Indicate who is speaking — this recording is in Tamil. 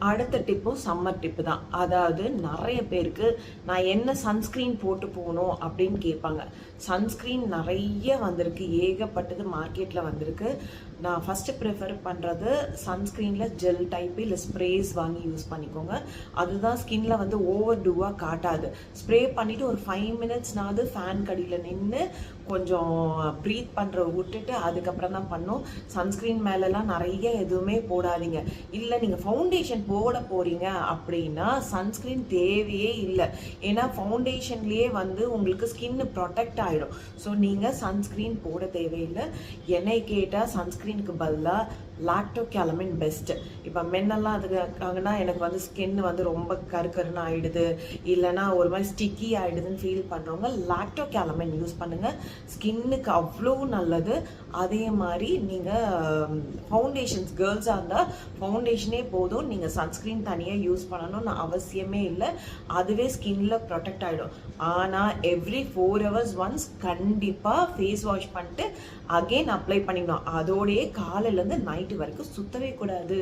Speaker 1: அடுத்த டிப்பும் சம்மர் டிப்பு தான். அதாவது நிறைய பேருக்கு நான் என்ன சன்ஸ்க்ரீன் போட்டு போகணும் அப்படின்னு கேட்பாங்க. சன்ஸ்க்ரீன் நிறைய வந்திருக்கு, ஏகப்பட்டது மார்க்கெட்டில் வந்திருக்கு. நான் ஃபஸ்ட்டு ப்ரிஃபர் பண்ணுறது சன்ஸ்க்ரீனில் ஜெல் டைப்பு இல்லை ஸ்ப்ரேஸ் வாங்கி யூஸ் பண்ணிக்கோங்க. அதுதான் ஸ்கின்ல வந்து ஓவர் டூவாக காட்டாது. ஸ்ப்ரே பண்ணிவிட்டு ஒரு 5 மினிட்ஸ்னாவது ஃபேன் கடியில் நின்று கொஞ்சம் ப்ரீத் பண்ணுற விட்டுட்டு அதுக்கப்புறம் தான் பண்ணும். சன்ஸ்க்ரீன் மேலெலாம் நிறைய எதுவுமே போடாதீங்க. இல்லை நீங்கள் ஃபவுண்டேஷன் போட போகிறீங்க அப்படின்னா சன்ஸ்க்ரீன் தேவையே இல்லை. ஏன்னா ஃபவுண்டேஷன்லேயே வந்து உங்களுக்கு ஸ்கின்னு ப்ரொடெக்ட் ஆகிடும். ஸோ நீங்கள் சன்ஸ்க்ரீன் போட தேவையில்லை. என்னை கேட்டால் சன்ஸ்க்ரீனுக்கு பதிலாக லாக்டோகேலமின் பெஸ்ட்டு. இப்போ மென்னெல்லாம் அதுக்காகனா எனக்கு வந்து ஸ்கின் வந்து ரொம்ப கருக்கருன்னு ஆகிடுது, இல்லைனா ஒரு மாதிரி ஸ்டிக்கி ஆகிடுதுன்னு ஃபீல் பண்ணுறவங்க லாக்டோகேலமின் யூஸ் பண்ணுங்கள். ஸ்கின்னுக்கு அவ்வளோ நல்லது. அதே மாதிரி நீங்கள் ஃபவுண்டேஷன்ஸ் கேர்ள்ஸாக இருந்தால் ஃபவுண்டேஷனே போதும், நீங்கள் சன்ஸ்க்ரீன் தனியாக யூஸ் பண்ணணும்னு அவசியமே இல்லை. அதுவே ஸ்கின்ல ப்ரொடெக்ட் ஆகிடும். ஆனால் எவ்ரி 4 hours ஒன்ஸ் கண்டிப்பாக ஃபேஸ் வாஷ் பண்ணிட்டு அகெயின் அப்ளை பண்ணிக்கணும். அதோடையே காலையிலேருந்து நைட்டு வரைக்கும் சுத்தவே கூடாது.